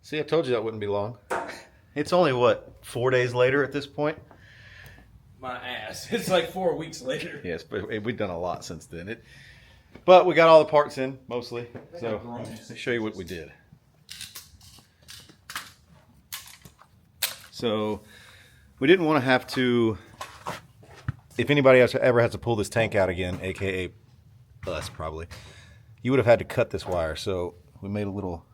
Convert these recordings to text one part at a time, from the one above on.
See, I told you that wouldn't be long. It's only, what, 4 days later at this point? My ass. It's like 4 weeks later. Yes, but we've done a lot since then. But we got all the parts in, mostly. So let's show you what we did. So we didn't want to have to, if anybody else ever has to pull this tank out again, aka us probably, you would have had to cut this wire. So we made a little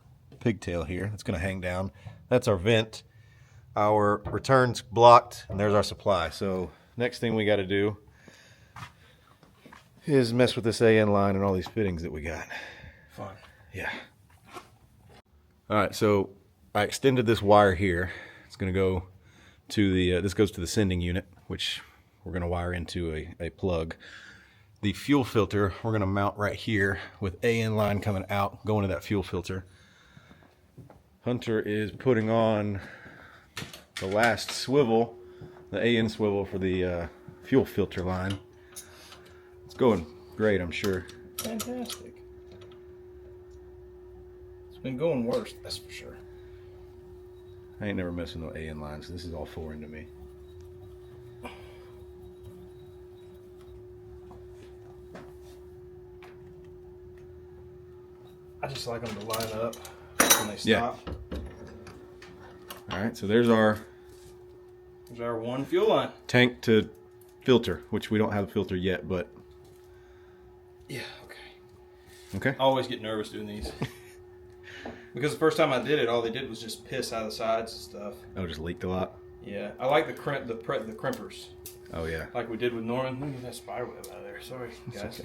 pigtail here that's going to hang down. That's our vent. Our return's blocked, and there's our supply. So next thing we got to do is mess with this AN line and all these fittings that we got. Fun. Yeah. All right, so I extended this wire here. It's going to go to the, this goes to the sending unit, which we're going to wire into a plug. The fuel filter, we're going to mount right here with AN line coming out, going to that fuel filter. Hunter is putting on the last swivel, the AN swivel for the fuel filter line. It's going great, I'm sure. Fantastic. It's been going worse, that's for sure. I ain't never messing with no AN lines, so this is all foreign to me. I just like them to line up when they stop. Yeah. All right, so there's our one fuel line. tank to filter, which we don't have a filter yet, but Yeah, okay. okay. I always get nervous doing these. Because the first time I did it, all they did was just piss out of the sides and stuff. Oh, just leaked a lot. Yeah, I like the crimpers, Oh yeah. like we did with Norman. Look at that spider web out of there. Sorry, guys.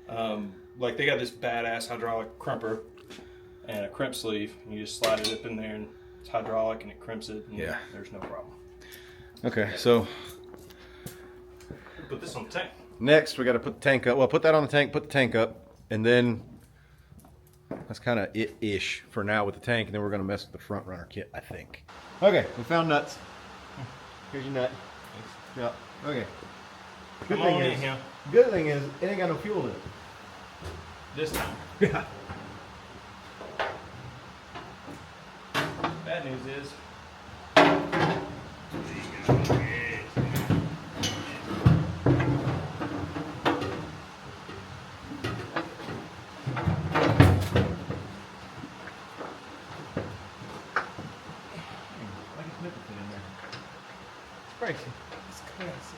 Okay. Like they got this badass hydraulic crimper and a crimp sleeve. And you just slide it up in there, and it's hydraulic, and it crimps it. And Yeah. there's no problem. Okay, so Put this on the tank. next we got to put the tank up. Well, put that on the tank, put the tank up, and then that's kind of it-ish for now with the tank, and then we're going to mess with the front runner kit, I think. Okay, we found nuts. Here's your nut. Yeah. Okay. Good Come on in here. Good thing is it ain't got no fuel in it. This time. Yeah. Bad news is. Crazy. It's crazy.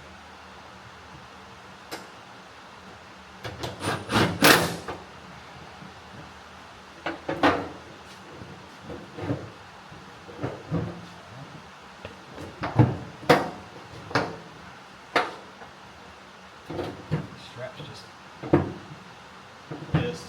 Straps just Yes.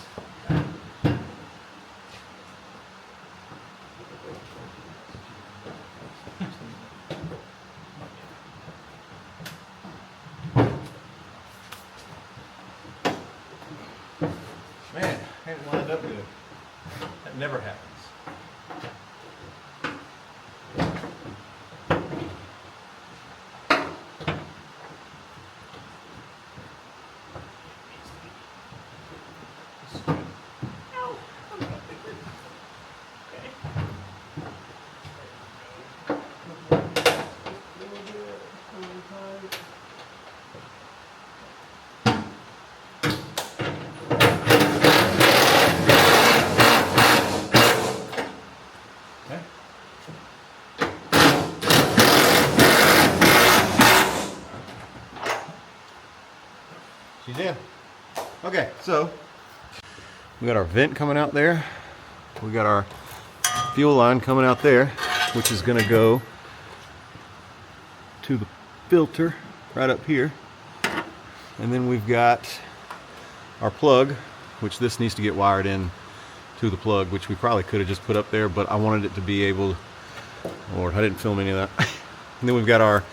man, ain't lined up good. That never happens. She's in. Okay, so we got our vent coming out there. We got our fuel line coming out there, which is going to go to the filter right up here. And then we've got our plug, which this needs to get wired in to the plug, which we probably could have just put up there, but I wanted it to be able, Lord, I didn't film any of that. And then we've got our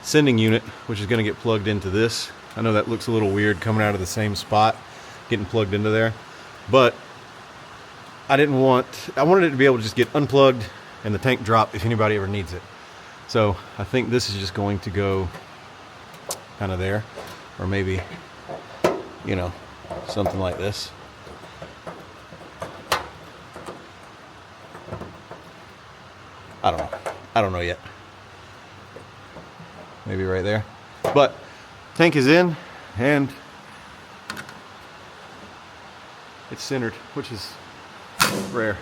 sending unit, which is going to get plugged into this. I know that looks a little weird coming out of the same spot, getting plugged into there, but I wanted it to be able to just get unplugged and the tank drop if anybody ever needs it. So I think this is just going to go kind of there, or maybe, you know, something like this. I don't know. I don't know yet. Maybe right there. But tank is in and it's centered, which is rare.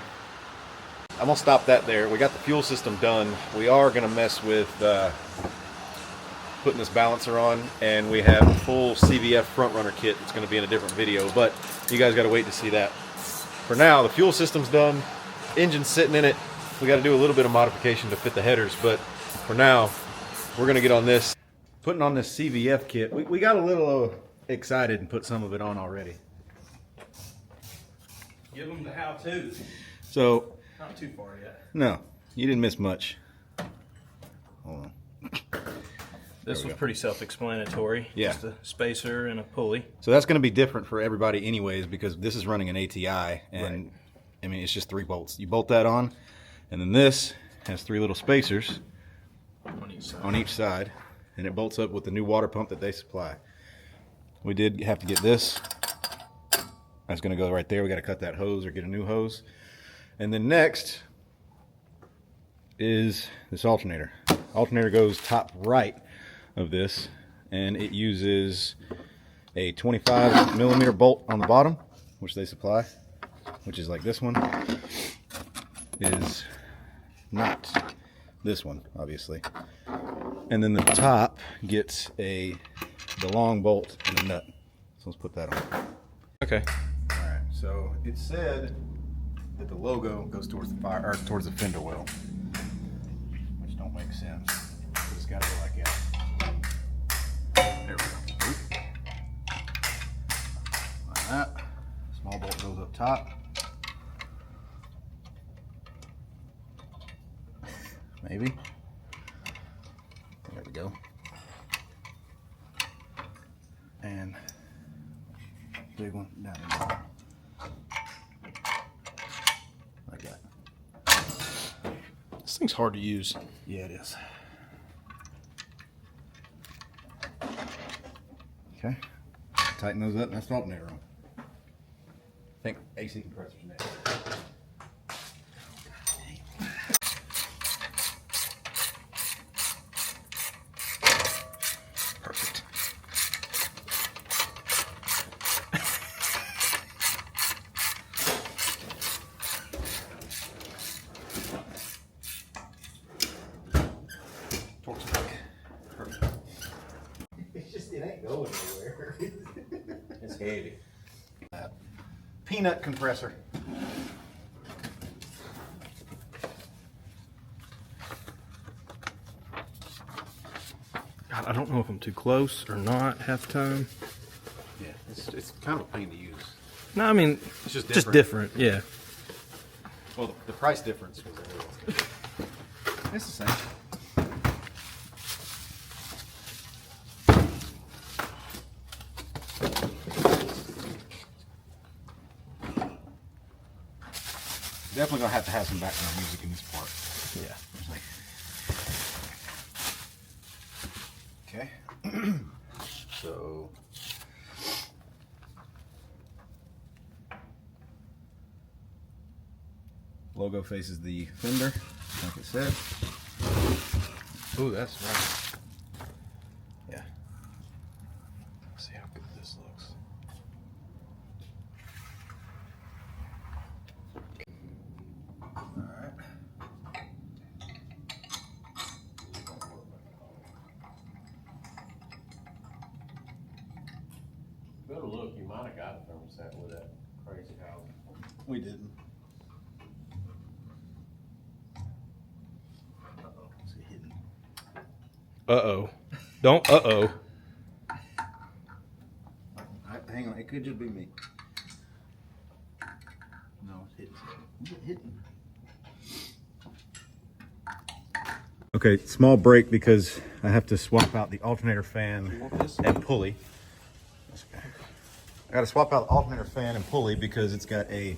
I'm gonna stop that there. We got the fuel system done. We are gonna mess with putting this balancer on, and we have a full CVF front runner kit that's gonna be in a different video, but you guys gotta wait to see that. For now, the fuel system's done, engine's sitting in it. We gotta do a little bit of modification to fit the headers, but for now, we're gonna get on this. Putting on this CVF kit, we got a little excited and put some of it on already. Give them the how-to. So, Not too far yet. no, you didn't miss much. Hold on. This was pretty self-explanatory. Yeah. Just a spacer and a pulley. So that's going to be different for everybody anyways, because this is running an ATI, and Right. I mean, it's just 3 bolts. You bolt that on, and then this has 3 little spacers on each side, and it bolts up with the new water pump that they supply. We did have to get this. That's going to go right there. We got to cut that hose or get a new hose. And then next is this alternator. Alternator goes top right of this, and it uses a 25 millimeter bolt on the bottom, which they supply, which is like this one. Is not this one, obviously. And then the top gets the long bolt and a nut. So let's put that on. Okay. All right. So it said that the logo goes towards the towards the fender well, which don't make sense. It's got to go like that. There we go. Like that. Small bolt goes up top. Maybe. There we go. And big one down there. Like that. This thing's hard to use. Yeah, it is. Okay. Tighten those up, and that's the alternator on. I think AC compressor's next. Perfect. Torch back. Perfect. It's just, it ain't going anywhere. It's heavy. Peanut compressor. God, I don't know if I'm too close or not half the time. Yeah, it's kind of a pain to use. No, I mean, It's just just different. different. Yeah. Well, the price difference was a little. It's the same. Definitely gonna have to have some background music in this part. Yeah. Okay. So. Logo faces the fender, like it said. Ooh, that's right. Yeah. Let's see how good this looks. Alright. Go to look, you might have got it from us with that crazy house. We didn't. Uh-oh. Don't uh-oh. Hang on, it could just be me. No, it's hitting. Okay, small break because I have to swap out the alternator fan and pulley. That's okay. I got to swap out the alternator fan and pulley because it's got a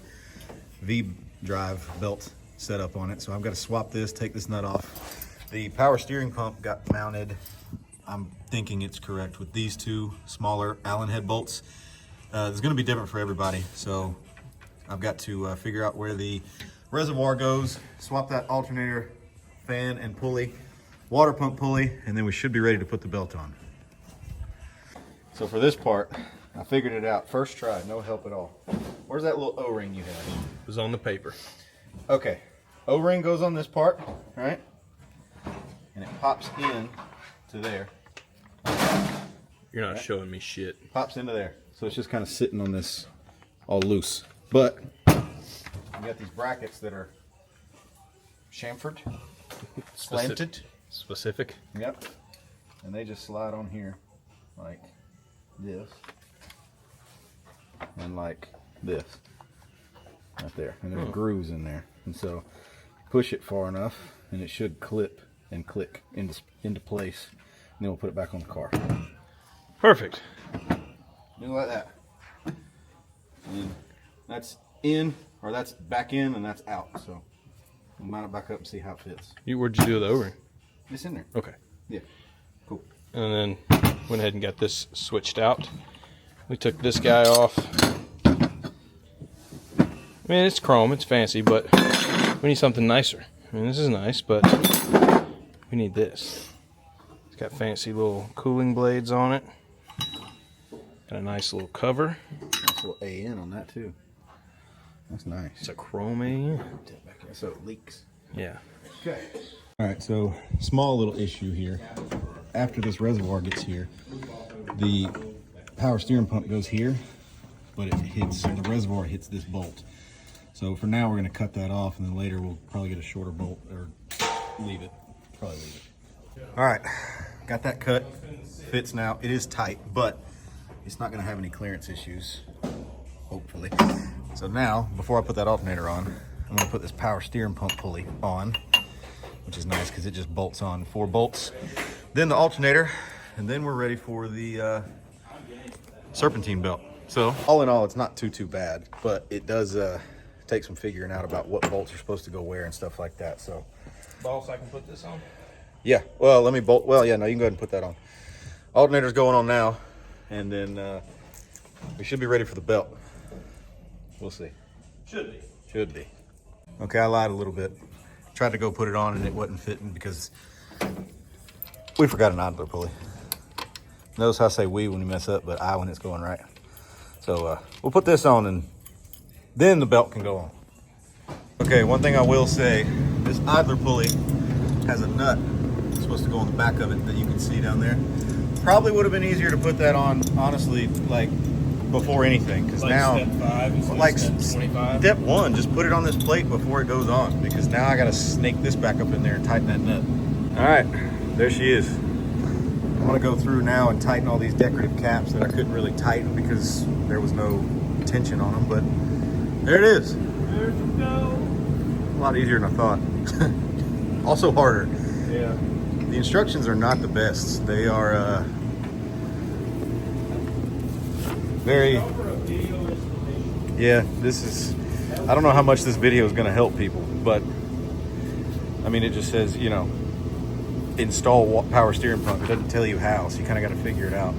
V-drive belt set up on it. So I've got to swap this, take this nut off. The power steering pump got mounted, I'm thinking it's correct, with these 2 smaller Allen head bolts. It's going to be different for everybody, so I've got to figure out where the reservoir goes, swap that alternator fan and pulley, water pump pulley, and then we should be ready to put the belt on. So for this part, I figured it out. First try, no help at all. Where's that little O-ring you had? It was on the paper. Okay, O-ring goes on this part, right? And it pops in to there. You're not showing me shit. Pops into there. So it's just kind of sitting on this all loose. But you got these brackets that are chamfered, slanted. Specific. Yep. And they just slide on here like this and like this. Right there. And there's grooves in there. And so push it far enough and it should clip and click into place. And then we'll put it back on the car. Perfect. Just like that. And that's in, or that's back in, and that's out. So we'll mount it back up and see how it fits. Where'd you do the O-ring? It's in there. Okay. Yeah. Cool. And then went ahead and got this switched out. We took this guy off. I mean, it's chrome, it's fancy, but we need something nicer. I mean, this is nice, but we need this. It's got fancy little cooling blades on it. Got a nice little cover. Nice little AN on that too. That's nice. It's a chrome AN. So it leaks. Yeah. Okay. All right, so small little issue here. After this reservoir gets here, the power steering pump goes here, but it hits, the reservoir hits this bolt. So for now, we're gonna cut that off, and then later we'll probably get a shorter bolt, or leave it. Probably leave it. All right, got that cut. Fits now. It is tight, but it's not gonna have any clearance issues, hopefully. So now, before I put that alternator on, I'm gonna put this power steering pump pulley on, which is nice because it just bolts on 4 bolts. Then the alternator, and then we're ready for the serpentine belt. So all in all, it's not too bad, but it does take some figuring out about what bolts are supposed to go where and stuff like that. So, Boss, I can put this on? yeah, well, let me bolt. Well, yeah, no, you can go ahead and put that on. Alternator's going on now, and then we should be ready for the belt. We'll see. Should be. Should be. Okay, I lied a little bit. Tried to go put it on and it wasn't fitting because we forgot an idler pulley. Notice how I say we when you mess up, but I when it's going right. So we'll put this on and then the belt can go on. Okay, one thing I will say, this idler pulley has a nut that's supposed to go on the back of it that you can see down there. Probably would have been easier to put that on, honestly, like before anything, because Like now, step 5 instead like of step 25? step 1, just put it on this plate before it goes on, because now I got to snake this back up in there and tighten that nut. All right, there she is. I'm gonna go through now and tighten all these decorative caps that I couldn't really tighten because there was no tension on them, but there it is. There you go. A lot easier than I thought. Also harder. Yeah. The instructions are not the best. They are very, yeah, this is, I don't know how much this video is gonna help people, but I mean, it just says, you know, install power steering pump. It doesn't tell you how, so you kind of got to figure it out.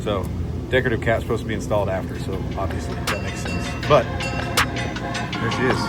So decorative cap's supposed to be installed after, so obviously that makes sense. But there she is.